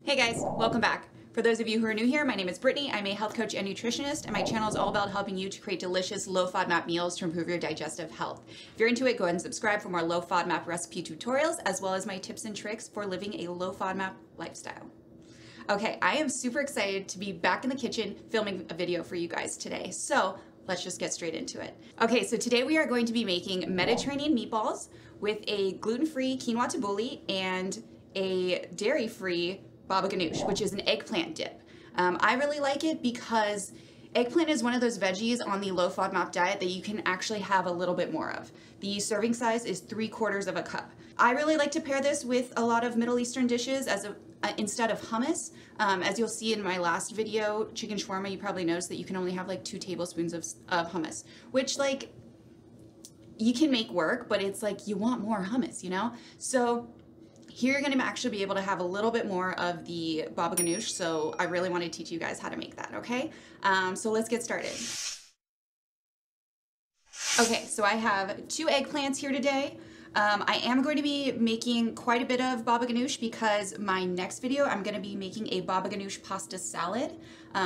Hey guys, welcome back. For those of you who are new here, my name is Brittany. I'm a health coach and nutritionist, and my channel is all about helping you to create delicious low FODMAP meals to improve your digestive health. If you're into it, go ahead and subscribe for more low FODMAP recipe tutorials, as well as my tips and tricks for living a low FODMAP lifestyle. Okay, I am super excited to be back in the kitchen filming a video for you guys today. So let's just get straight into it. Okay, so today we are going to be making Mediterranean meatballs with a gluten-free Quinoa Tabbouleh and a dairy-free BABA ganoush, which is an eggplant dip. I really like it because eggplant is one of those veggies on the low FODMAP diet that you can actually have a little bit more of. The serving size is 3/4 of a cup. I really like to pair this with a lot of Middle Eastern dishes instead of hummus. As you'll see in my last video, chicken shawarma, you probably noticed that you can only have like 2 tablespoons of hummus, which like you can make work, but it's like you want more hummus, you know? So here you're gonna actually be able to have a little bit more of the BABA ganoush, so I really want to teach you guys how to make that, okay? So let's get started. Okay, so I have 2 eggplants here today. I am going to be making quite a bit of BABA ganoush because my next video I'm going to be making a BABA ganoush pasta salad,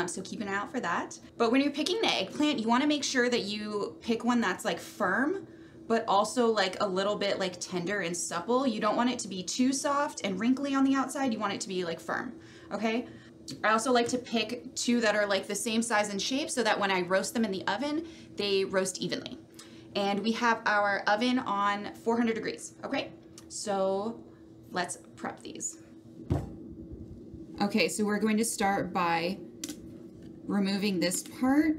so keep an eye out for that. But when you're picking the eggplant, you want to make sure that you pick one that's like firm, but also like a little bit like tender and supple. You don't want it to be too soft and wrinkly on the outside. You want it to be like firm, okay? I also like to pick 2 that are like the same size and shape so that when I roast them in the oven, they roast evenly. And we have our oven on 400 degrees, okay? So let's prep these. Okay, so we're going to start by removing this part.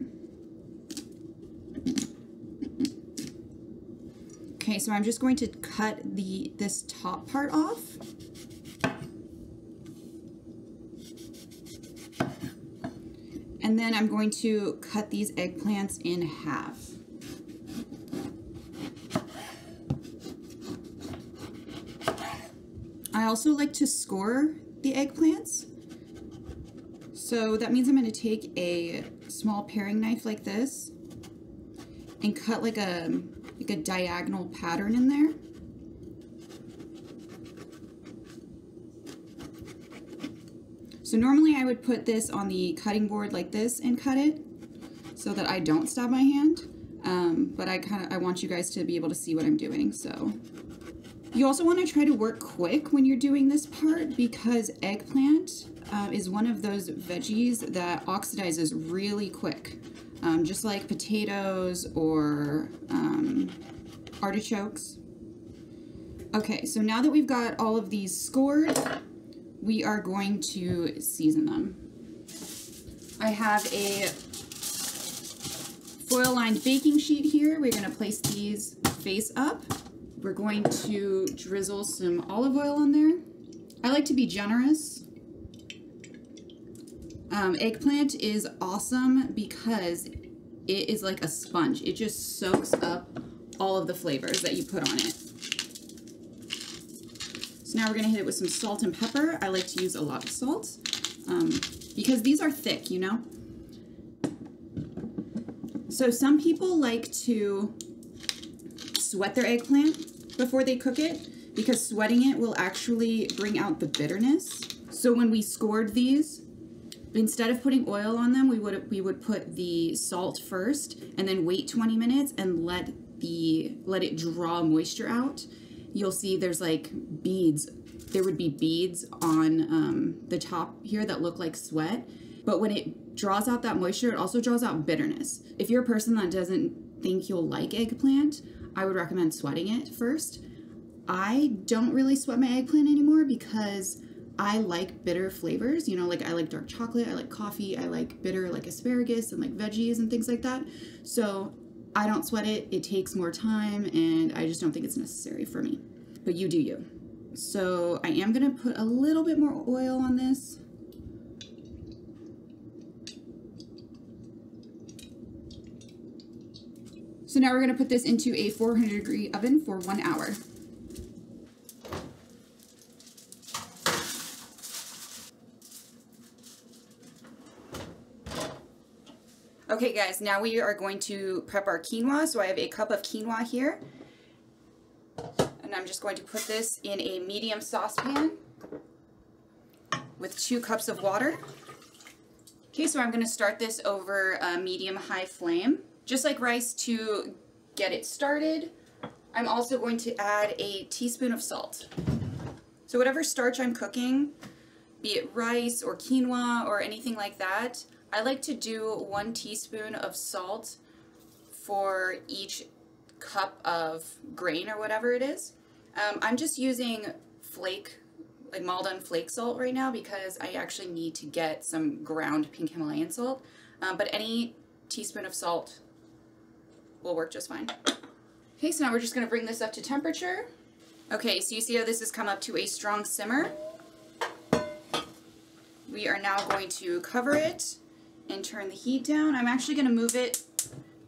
Okay, so I'm just going to cut this top part off. And then I'm going to cut these eggplants in half. I also like to score the eggplants. So that means I'm going to take a small paring knife like this and cut like a diagonal pattern in there. So normally I would put this on the cutting board like this and cut it so that I don't stab my hand. But I want you guys to be able to see what I'm doing. So you also want to try to work quick when you're doing this part because eggplant is one of those veggies that oxidizes really quick. Just like potatoes or artichokes. Okay, so now that we've got all of these scored, we are going to season them. I have a foil-lined baking sheet here. We're going to place these face up. We're going to drizzle some olive oil on there. I like to be generous. Eggplant is awesome because it is like a sponge. It just soaks up all of the flavors that you put on it. So now we're going to hit it with some salt and pepper. I like to use a lot of salt because these are thick, you know? So some people like to sweat their eggplant before they cook it because sweating it will actually bring out the bitterness. So when we scored these, instead of putting oil on them, we would put the salt first and then wait 20 minutes and let it draw moisture out. You'll see there's like beads. There would be beads on the top here that look like sweat. But when it draws out that moisture, it also draws out bitterness. If you're a person that doesn't think you'll like eggplant, I would recommend sweating it first. I don't really sweat my eggplant anymore because I like bitter flavors, you know, like I like dark chocolate, I like coffee, I like bitter like asparagus and like veggies and things like that. So I don't sweat it, it takes more time and I just don't think it's necessary for me. But you do you. So I am gonna put a little bit more oil on this. So now we're gonna put this into a 400-degree oven for 1 hour. Okay guys, now we are going to prep our quinoa. So I have a cup of quinoa here. And I'm just going to put this in a medium saucepan with 2 cups of water. Okay, so I'm going to start this over a medium-high flame. Just like rice, to get it started, I'm also going to add a teaspoon of salt. So whatever starch I'm cooking, be it rice or quinoa or anything like that, I like to do 1 teaspoon of salt for each cup of grain or whatever it is. I'm just using like Maldon flake salt right now because I actually need to get some ground pink Himalayan salt, but any teaspoon of salt will work just fine. Okay, so now we're just going to bring this up to temperature. Okay, so you see how this has come up to a strong simmer. We are now going to cover it and turn the heat down. I'm actually going to move it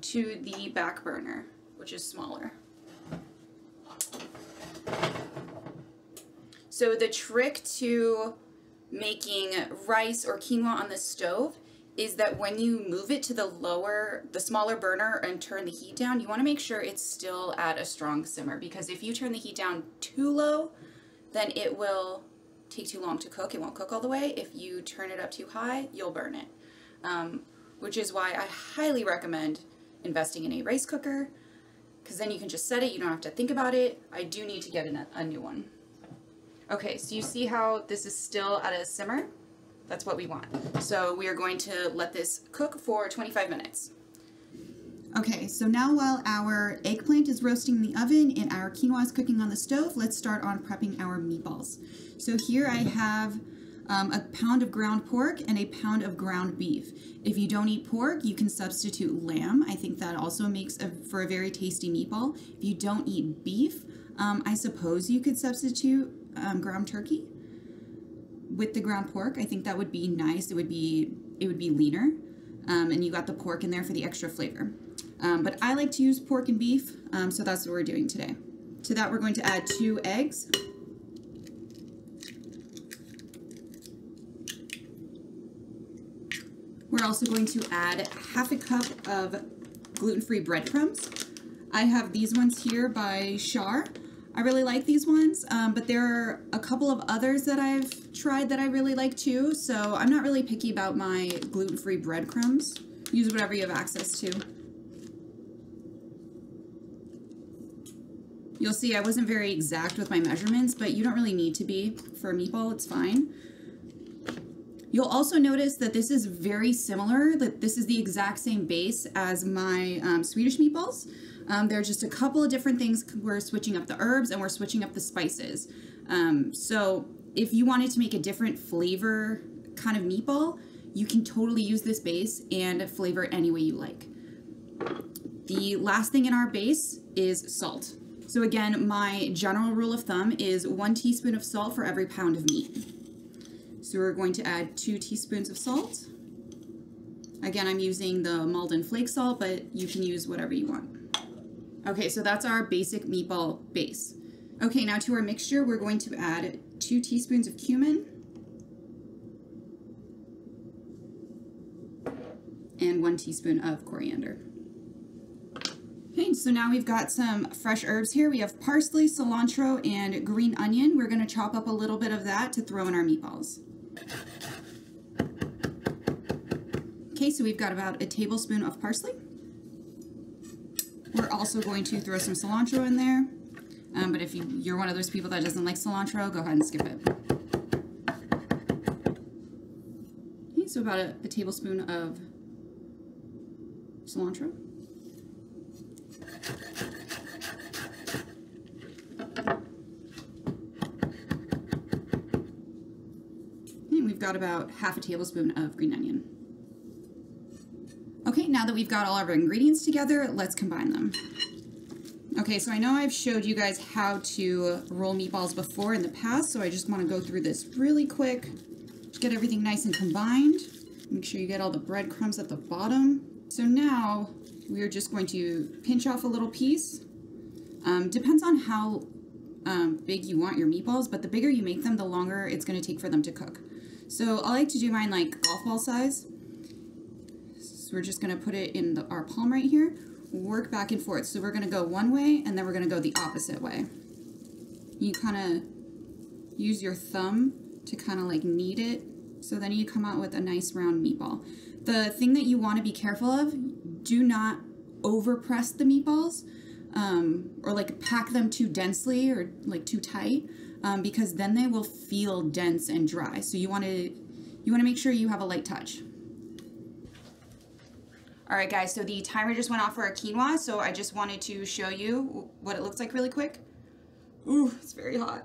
to the back burner, which is smaller. So the trick to making rice or quinoa on the stove is that when you move it to the smaller burner and turn the heat down, you want to make sure it's still at a strong simmer, because if you turn the heat down too low, then it will take too long to cook. It won't cook all the way. If you turn it up too high, you'll burn it. Which is why I highly recommend investing in a rice cooker, because then you can just set it. You don't have to think about it. I do need to get a new one. Okay, so you see how this is still at a simmer? That's what we want. So we are going to let this cook for 25 minutes. Okay, so now while our eggplant is roasting in the oven and our quinoa is cooking on the stove, let's start on prepping our meatballs. So here I have a pound of ground pork and a pound of ground beef. If you don't eat pork, you can substitute lamb. I think that also makes for a very tasty meatball. If you don't eat beef, I suppose you could substitute ground turkey with the ground pork. I think that would be nice. It would be leaner, and you got the pork in there for the extra flavor. But I like to use pork and beef, so that's what we're doing today. To that, we're going to add 2 eggs. We're also going to add half a cup of gluten-free breadcrumbs. I have these ones here by Char. I really like these ones, but there are a couple of others that I've tried that I really like too, so I'm not really picky about my gluten-free breadcrumbs. Use whatever you have access to. You'll see I wasn't very exact with my measurements, but you don't really need to be. For a meatball, it's fine. You'll also notice that this is very similar, that this is the exact same base as my Swedish meatballs. There are just a couple of different things. We're switching up the herbs and we're switching up the spices. So if you wanted to make a different flavor kind of meatball, you can totally use this base and flavor it any way you like. The last thing in our base is salt. So again, my general rule of thumb is 1 teaspoon of salt for every pound of meat. So we're going to add 2 teaspoons of salt. Again, I'm using the Maldon flake salt, but you can use whatever you want. Okay, so that's our basic meatball base. Okay, now to our mixture, we're going to add 2 teaspoons of cumin and 1 teaspoon of coriander. Okay, so now we've got some fresh herbs here. We have parsley, cilantro, and green onion. We're going to chop up a little bit of that to throw in our meatballs. Okay, so we've got about a tablespoon of parsley. We're also going to throw some cilantro in there, but if you're one of those people that doesn't like cilantro, go ahead and skip it. Okay, so about a tablespoon of cilantro. And we've got about half a tablespoon of green onion. Okay, now that we've got all of our ingredients together, let's combine them. Okay, so I know I've showed you guys how to roll meatballs before in the past, so I just want to go through this really quick. Just get everything nice and combined. Make sure you get all the breadcrumbs at the bottom. So now we're just going to pinch off a little piece. Depends on how big you want your meatballs, but the bigger you make them, the longer it's going to take for them to cook. So I like to do mine like golf ball size. So we're just going to put it in our palm right here, work back and forth. So we're going to go one way and then we're going to go the opposite way. You kind of use your thumb to kind of like knead it. So then you come out with a nice round meatball. The thing that you want to be careful of, do not over press the meatballs or like pack them too densely or like too tight because then they will feel dense and dry. So you want to make sure you have a light touch. All right, guys, so the timer just went off for our quinoa, so I just wanted to show you what it looks like really quick. Ooh, it's very hot.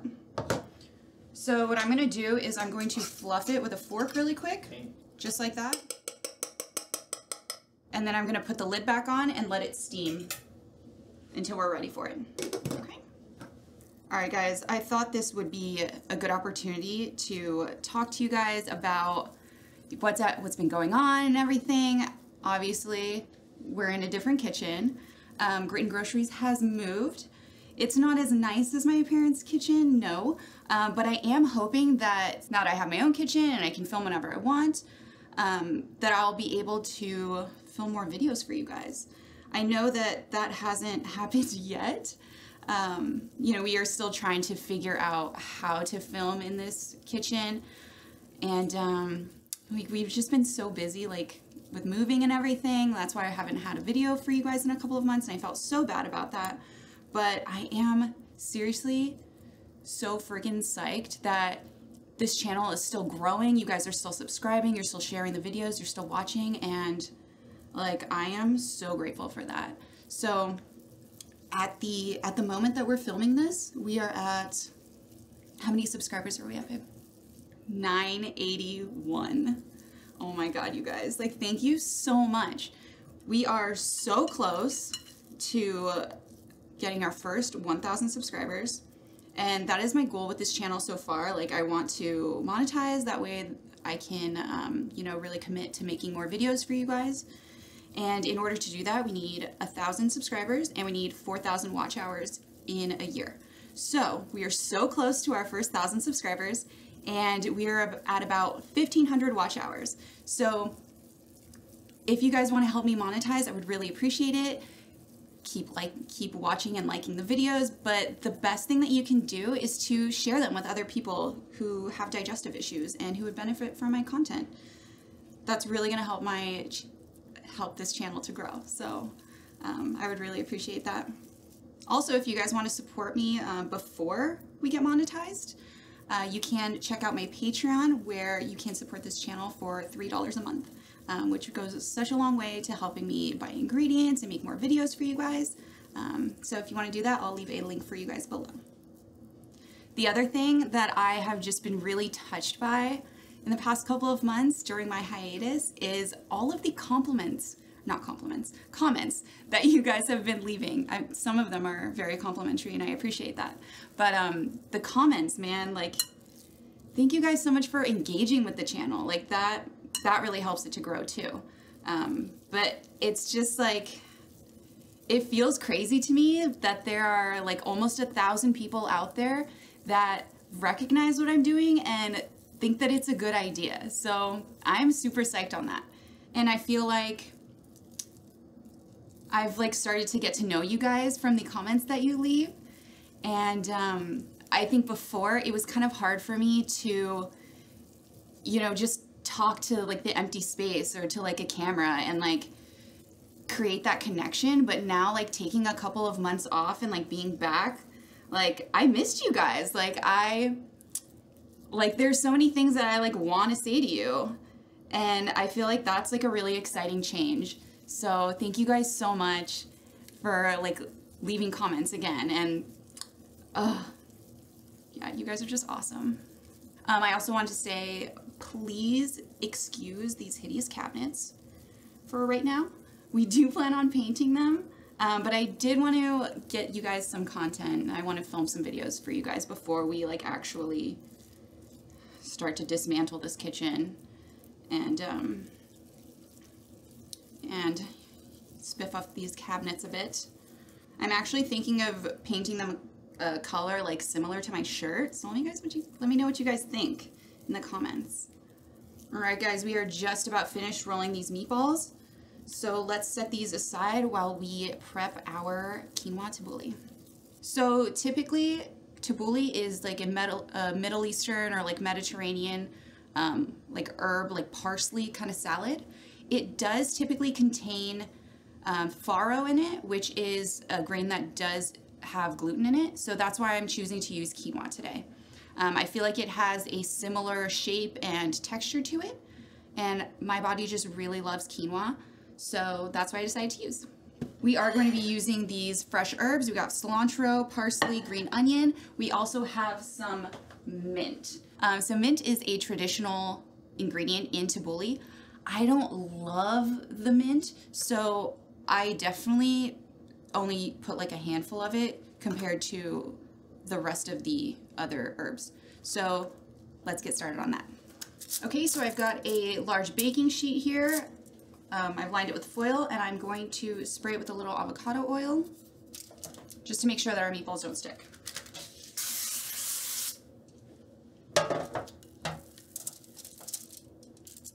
So what I'm gonna do is I'm going to fluff it with a fork really quick, just like that. And then I'm gonna put the lid back on and let it steam until we're ready for it. Okay. All right, guys, I thought this would be a good opportunity to talk to you guys about what's been going on and everything. Obviously, we're in a different kitchen. Groceries has moved. It's not as nice as my parents' kitchen, no, but I am hoping that now that I have my own kitchen and I can film whenever I want, that I'll be able to film more videos for you guys. I know that that hasn't happened yet. You know, we are still trying to figure out how to film in this kitchen, and we've just been so busy, like, with moving and everything. That's why I haven't had a video for you guys in a couple of months, and I felt so bad about that. But I am seriously so freaking psyched that this channel is still growing. You guys are still subscribing, you're still sharing the videos, you're still watching, and like, I am so grateful for that. So at the moment that we're filming this, we are at, how many subscribers are we at, babe? 981. Oh my God, you guys, like, thank you so much. We are so close to getting our first 1,000 subscribers. And that is my goal with this channel so far. Like, I want to monetize, that way I can, you know, really commit to making more videos for you guys. And in order to do that, we need 1,000 subscribers and we need 4,000 watch hours in a year. So we are so close to our first 1,000 subscribers, and we are at about 1,500 watch hours. So if you guys want to help me monetize, I would really appreciate it. Keep watching and liking the videos, but the best thing that you can do is to share them with other people who have digestive issues and who would benefit from my content. That's really going to help this channel to grow. So I would really appreciate that. Also, if you guys want to support me before we get monetized, you can check out my Patreon, where you can support this channel for $3 a month, which goes such a long way to helping me buy ingredients and make more videos for you guys. So if you want to do that, I'll leave a link for you guys below. The other thing that I have just been really touched by in the past couple of months during my hiatus is all of the comments that you guys have been leaving. Some of them are very complimentary, and I appreciate that. But the comments, man, like, thank you guys so much for engaging with the channel. Like, that really helps it to grow too. But it's just like, it feels crazy to me that there are like almost 1,000 people out there that recognize what I'm doing and think that it's a good idea. So I'm super psyched on that. And I feel like I've like started to get to know you guys from the comments that you leave. And I think before it was kind of hard for me to, you know, just talk to like the empty space or to like a camera and like create that connection. But now, like, taking a couple of months off and like being back, like, I missed you guys. Like there's so many things that I like want to say to you, and I feel like that's like a really exciting change. So thank you guys so much for like leaving comments again, and yeah, you guys are just awesome. I also want to say, please excuse these hideous cabinets for right now. We do plan on painting them, but I did want to get you guys some content. I want to film some videos for you guys before we like actually start to dismantle this kitchen and spiff up these cabinets a bit. I'm actually thinking of painting them a color like similar to my shirt. So let me know what you guys think in the comments. All right, guys, we are just about finished rolling these meatballs. So let's set these aside while we prep our quinoa tabbouleh. So typically tabbouleh is like a Middle Eastern or like Mediterranean like herb, like parsley kind of salad. It does typically contain farro in it, which is a grain that does have gluten in it. So that's why I'm choosing to use quinoa today. I feel like it has a similar shape and texture to it, and my body just really loves quinoa. So that's why I decided to use. We are going to be using these fresh herbs. We got cilantro, parsley, green onion. We also have some mint. So mint is a traditional ingredient in tabbouleh. I don't love the mint, so I definitely only put like a handful of it compared to the rest of the other herbs. So let's get started on that. Okay, so I've got a large baking sheet here. I've lined it with foil, and I'm going to spray it with a little avocado oil just to make sure that our meatballs don't stick.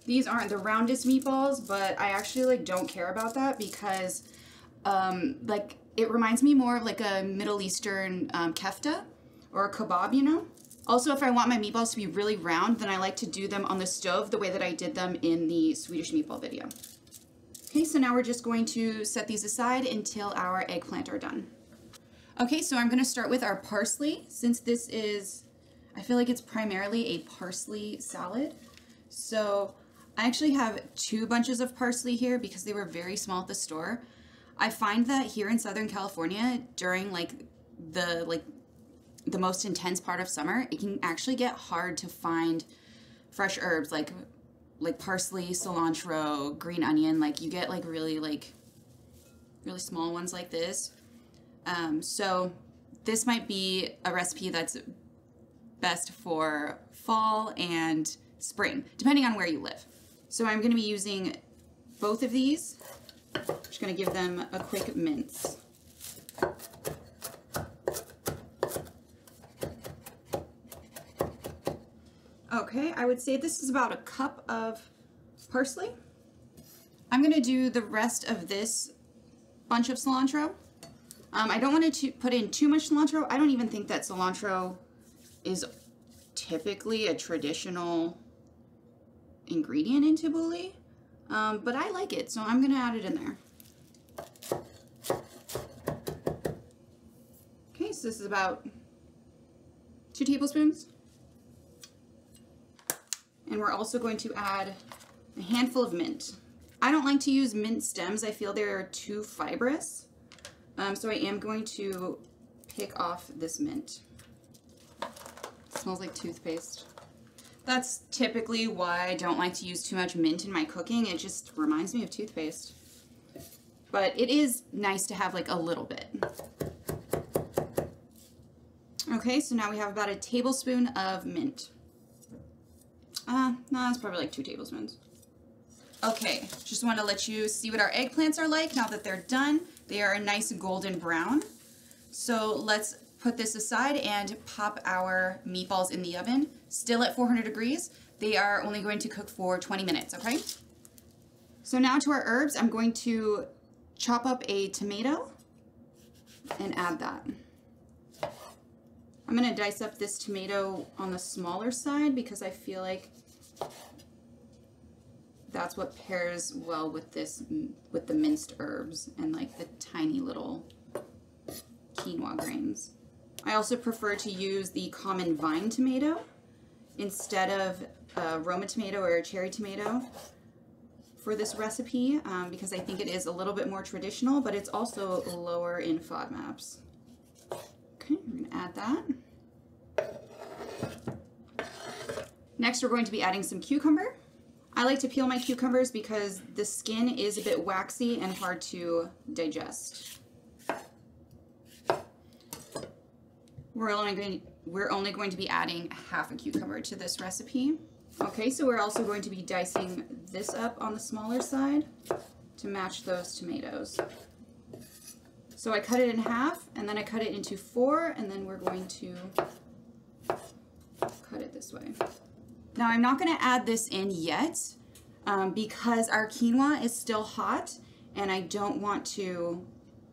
These aren't the roundest meatballs, but I actually like don't care about that because like it reminds me more of like a Middle Eastern kefta or a kebab, you know? Also, if I want my meatballs to be really round, then I like to do them on the stove the way that I did them in the Swedish meatball video. Okay, so now we're just going to set these aside until our eggplant are done. Okay, so I'm gonna start with our parsley, since this is, I feel like it's primarily a parsley salad. So I actually have 2 bunches of parsley here because they were very small at the store. I find that here in Southern California, during the most intense part of summer, it can actually get hard to find fresh herbs like parsley, cilantro, green onion. Like you get like really small ones like this. So this might be a recipe that's best for fall and spring, depending on where you live. So I'm going to be using both of these. Just going to give them a quick mince. Okay, I would say this is about a cup of parsley. I'm going to do the rest of this bunch of cilantro. I don't want to put in too much cilantro. I don't even think that cilantro is typically a traditional ingredient in tabbouleh, but I like it, so I'm going to add it in there. Okay, so this is about 2 tablespoons. And we're also going to add a handful of mint. I don't like to use mint stems. I feel they're too fibrous. So I am going to pick off this mint. It smells like toothpaste. That's typically why I don't like to use too much mint in my cooking. It just reminds me of toothpaste. But it is nice to have like a little bit. Okay, so now we have about a tablespoon of mint. No, that's probably like 2 tablespoons. Okay, just want to let you see what our eggplants are like now that they're done. They are a nice golden brown. So let's put this aside and pop our meatballs in the oven, still at 400 degrees. They are only going to cook for 20 minutes, okay? So now to our herbs, I'm going to chop up a tomato and add that. I'm going to dice up this tomato on the smaller side because I feel like that's what pairs well with with the minced herbs and like the tiny little quinoa grains. I also prefer to use the common vine tomato instead of a Roma tomato or a cherry tomato for this recipe because I think it is a little bit more traditional, but it's also lower in FODMAPs. Okay, we're going to add that. Next, we're going to be adding some cucumber. I like to peel my cucumbers because the skin is a bit waxy and hard to digest. We're only going to be adding half a cucumber to this recipe. Okay, so we're also going to be dicing this up on the smaller side to match those tomatoes. So I cut it in half, and then I cut it into 4, and then we're going to cut it this way. Now I'm not going to add this in yet because our quinoa is still hot, and I don't want to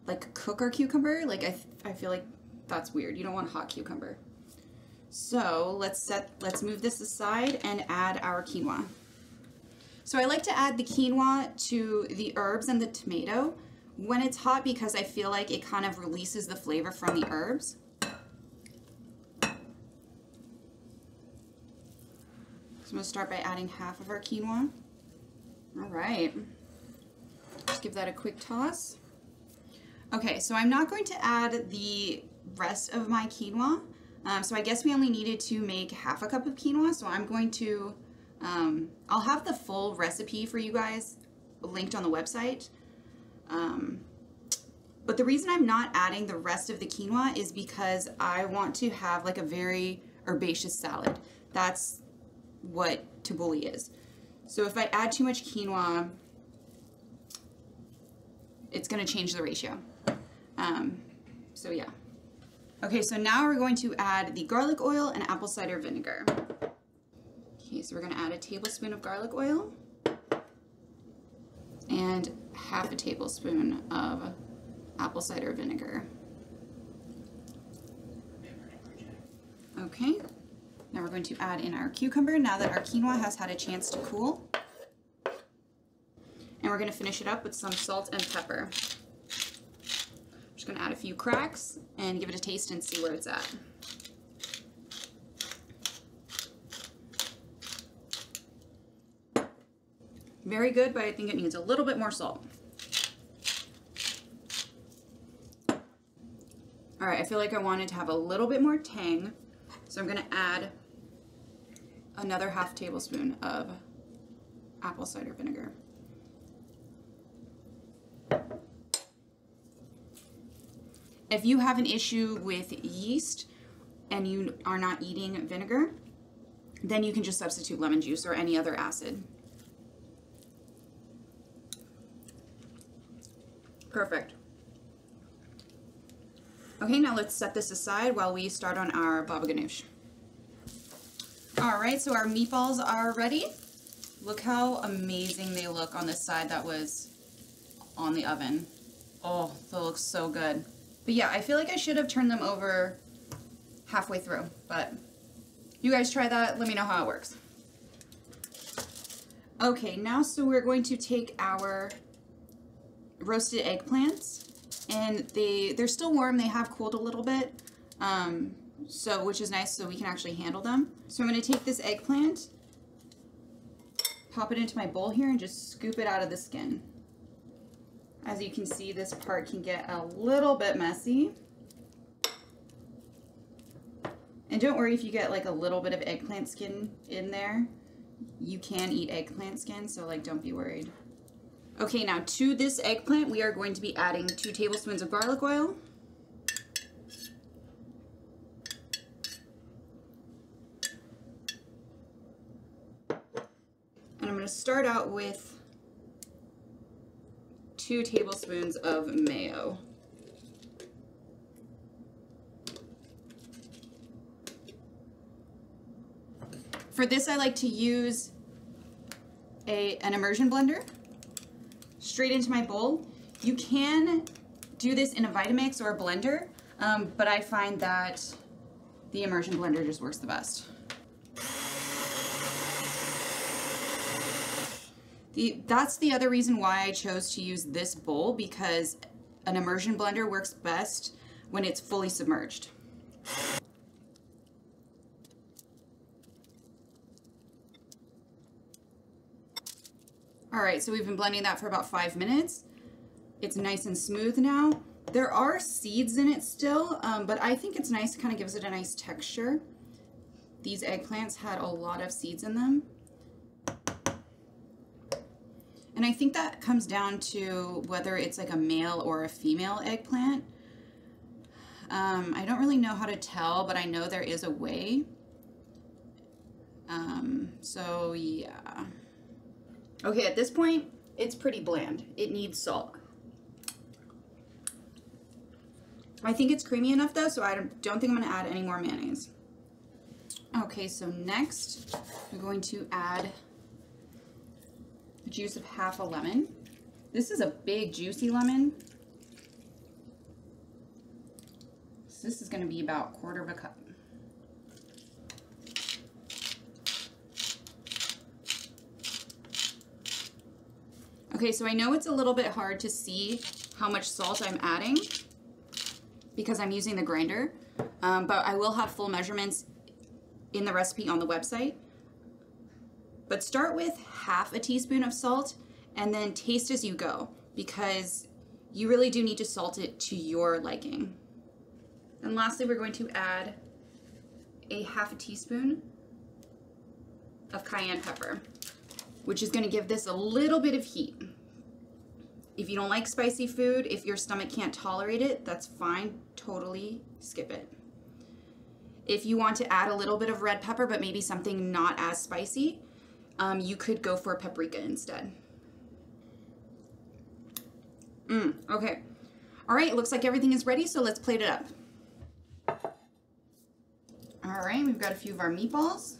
like cook our cucumber. Like I feel like that's weird. You don't want hot cucumber. So let's move this aside and add our quinoa. So I like to add the quinoa to the herbs and the tomato when it's hot because I feel like it kind of releases the flavor from the herbs. So I'm gonna start by adding half of our quinoa. All right, just give that a quick toss. Okay, so I'm not going to add the rest of my quinoa. So I guess we only needed to make half a cup of quinoa. So I'm going to, I'll have the full recipe for you guys linked on the website. But the reason I'm not adding the rest of the quinoa is because I want to have like a very herbaceous salad. That's what tabbouleh is. So if I add too much quinoa, it's going to change the ratio. So yeah. Okay, so now we're going to add the garlic oil and apple cider vinegar. Okay, so we're going to add a tablespoon of garlic oil and half a tablespoon of apple cider vinegar. Okay, now we're going to add in our cucumber now that our quinoa has had a chance to cool. And we're going to finish it up with some salt and pepper. Just going to add a few cracks and give it a taste and see where it's at. Very good, but I think it needs a little bit more salt. All right, I feel like I wanted to have a little bit more tang, so I'm going to add another half tablespoon of apple cider vinegar. If you have an issue with yeast and you are not eating vinegar, then you can just substitute lemon juice or any other acid. Perfect. Okay, now let's set this aside while we start on our baba ganoush. All right, so our meatballs are ready. Look how amazing they look on this side that was on the oven. Oh, that looks so good. But yeah, I feel like I should have turned them over halfway through, but you guys try that, let me know how it works. Okay, now so we're going to take our roasted eggplants, and they're still warm, they have cooled a little bit, which is nice so we can actually handle them. So I'm going to take this eggplant, pop it into my bowl here, and just scoop it out of the skin. As you can see, this part can get a little bit messy. And don't worry if you get like a little bit of eggplant skin in there. You can eat eggplant skin, so like don't be worried. Okay, now to this eggplant, we are going to be adding 2 tablespoons of garlic oil. And I'm going to start out with 2 tablespoons of mayo. For this, I like to use an immersion blender straight into my bowl. You can do this in a Vitamix or a blender, but I find that the immersion blender just works the best. That's the other reason why I chose to use this bowl, because an immersion blender works best when it's fully submerged. All right, so we've been blending that for about 5 minutes. It's nice and smooth now. There are seeds in it still, but I think it's nice, kind of gives it a nice texture. These eggplants had a lot of seeds in them. And I think that comes down to whether it's like a male or a female eggplant. I don't really know how to tell, but I know there is a way. So yeah. Okay, at this point, it's pretty bland. It needs salt. I think it's creamy enough though, so I don't think I'm gonna add any more mayonnaise. Okay, so next, we're going to add the juice of half a lemon. This is a big, juicy lemon. So this is going to be about 1/4 cup. Okay, so I know it's a little bit hard to see how much salt I'm adding because I'm using the grinder, but I will have full measurements in the recipe on the website. But start with 1/2 teaspoon of salt and then taste as you go, because you really do need to salt it to your liking. And lastly, we're going to add a 1/2 teaspoon of cayenne pepper, which is going to give this a little bit of heat. If you don't like spicy food, if your stomach can't tolerate it, that's fine. Totally skip it. If you want to add a little bit of red pepper, but maybe something not as spicy, you could go for paprika instead. Okay. All right, looks like everything is ready, so let's plate it up. All right, we've got a few of our meatballs.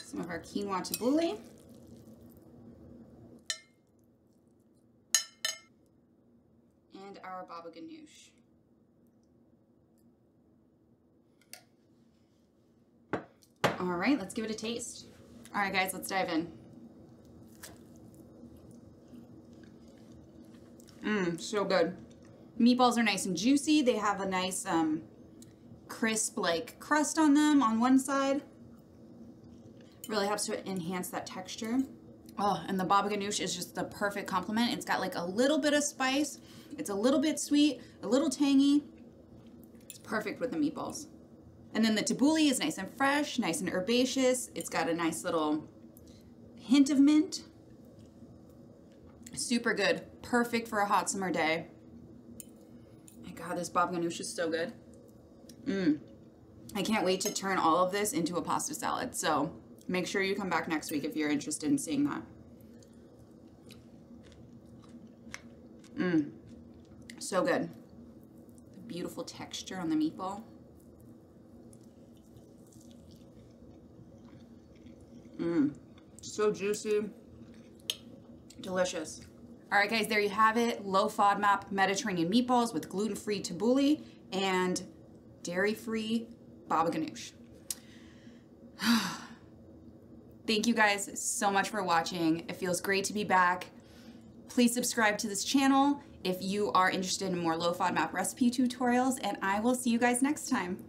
Some of our Quinoa Tabbouleh. And our BABA GANOUSH. All right, let's give it a taste. All right, guys, let's dive in. So good. Meatballs are nice and juicy. They have a nice crisp like crust on them on one side. Really helps to enhance that texture. Oh, and the BABA GANOUSH is just the perfect complement. It's got like a little bit of spice. It's a little bit sweet, a little tangy. It's perfect with the meatballs. And then the tabbouleh is nice and fresh, nice and herbaceous. It's got a nice little hint of mint. Super good. Perfect for a hot summer day. My God, this BABA GANOUSH is so good. I can't wait to turn all of this into a pasta salad. So make sure you come back next week if you're interested in seeing that. So good. The beautiful texture on the meatball. So juicy. Delicious. All right, guys, there you have it. Low FODMAP Mediterranean meatballs with gluten-free tabbouleh and dairy-free BABA GANOUSH. Thank you guys so much for watching. It feels great to be back. Please subscribe to this channel if you are interested in more low FODMAP recipe tutorials, and I will see you guys next time.